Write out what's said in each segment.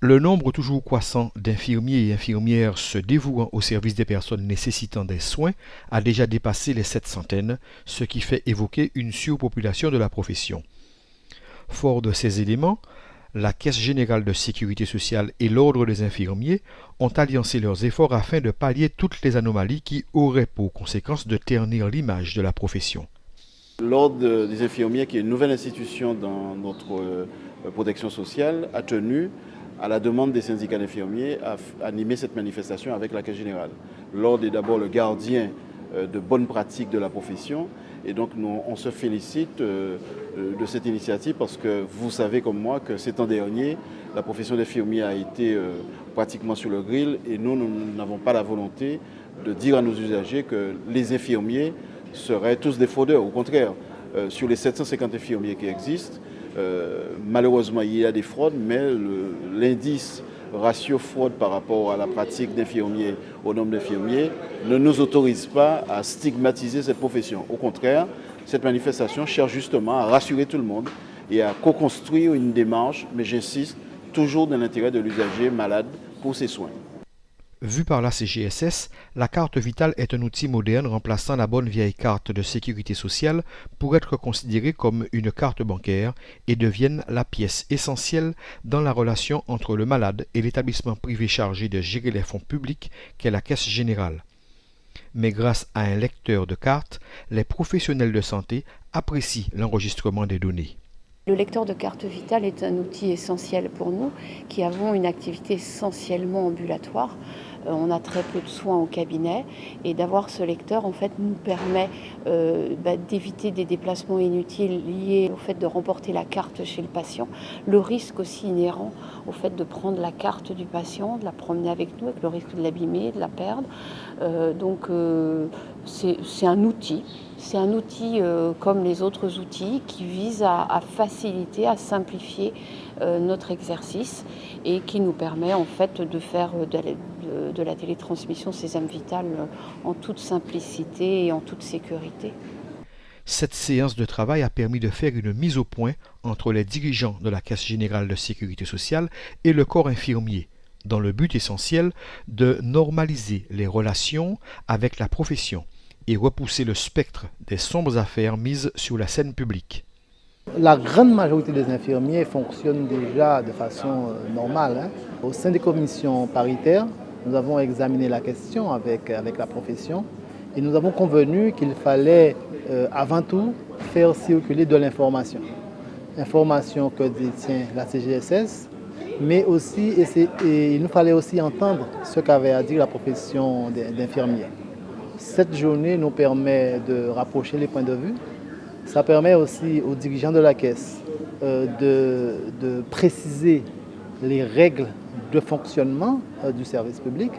Le nombre toujours croissant d'infirmiers et infirmières se dévouant au service des personnes nécessitant des soins a déjà dépassé les 700, ce qui fait évoquer une surpopulation de la profession. Fort de ces éléments, la Caisse générale de sécurité sociale et l'Ordre des infirmiers ont alliancé leurs efforts afin de pallier toutes les anomalies qui auraient pour conséquence de ternir l'image de la profession. L'Ordre des infirmiers, qui est une nouvelle institution dans notre protection sociale, a tenu, à la demande des syndicats d'infirmiers, à animer cette manifestation avec la Caisse générale. L'Ordre est d'abord le gardien de bonnes pratiques de la profession, et donc on se félicite de cette initiative parce que vous savez comme moi que ces temps derniers, la profession d'infirmier a été pratiquement sur le grill, et nous n'avons pas la volonté de dire à nos usagers que les infirmiers seraient tous des fraudeurs. Au contraire, sur les 750 infirmiers qui existent, malheureusement il y a des fraudes, mais l'indice ratio fraude par rapport à la pratique d'infirmiers au nombre d'infirmiers ne nous autorise pas à stigmatiser cette profession. Au contraire, cette manifestation cherche justement à rassurer tout le monde et à co-construire une démarche, mais j'insiste, toujours dans l'intérêt de l'usager malade pour ses soins. Vue par la CGSS, la carte vitale est un outil moderne remplaçant la bonne vieille carte de sécurité sociale pour être considérée comme une carte bancaire et devienne la pièce essentielle dans la relation entre le malade et l'établissement privé chargé de gérer les fonds publics qu'est la Caisse générale. Mais grâce à un lecteur de carte, les professionnels de santé apprécient l'enregistrement des données. Le lecteur de carte vitale est un outil essentiel pour nous qui avons une activité essentiellement ambulatoire. On a très peu de soins au cabinet, et d'avoir ce lecteur en fait nous permet d'éviter des déplacements inutiles liés au fait de remporter la carte chez le patient, le risque aussi inhérent au fait de prendre la carte du patient, de la promener avec nous, avec le risque de l'abîmer, de la perdre. C'est un outil. C'est un outil comme les autres outils qui vise à faciliter, à simplifier notre exercice, et qui nous permet en fait de faire de la télétransmission Sésame Vital en toute simplicité et en toute sécurité. Cette séance de travail a permis de faire une mise au point entre les dirigeants de la Caisse générale de sécurité sociale et le corps infirmier, dans le but essentiel de normaliser les relations avec la profession et repousser le spectre des sombres affaires mises sur la scène publique. La grande majorité des infirmiers fonctionnent déjà de façon normale. Au sein des commissions paritaires, nous avons examiné la question avec la profession, et nous avons convenu qu'il fallait avant tout faire circuler de l'information. Information que détient la CGSS, mais aussi il nous fallait aussi entendre ce qu'avait à dire la profession d'infirmier. Cette journée nous permet de rapprocher les points de vue. Ça permet aussi aux dirigeants de la Caisse de préciser les règles de fonctionnement du service public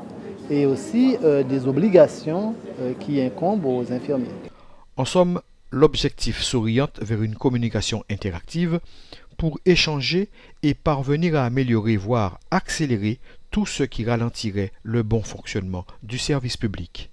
et aussi des obligations qui incombent aux infirmiers. En somme, l'objectif s'oriente vers une communication interactive pour échanger et parvenir à améliorer, voire accélérer tout ce qui ralentirait le bon fonctionnement du service public.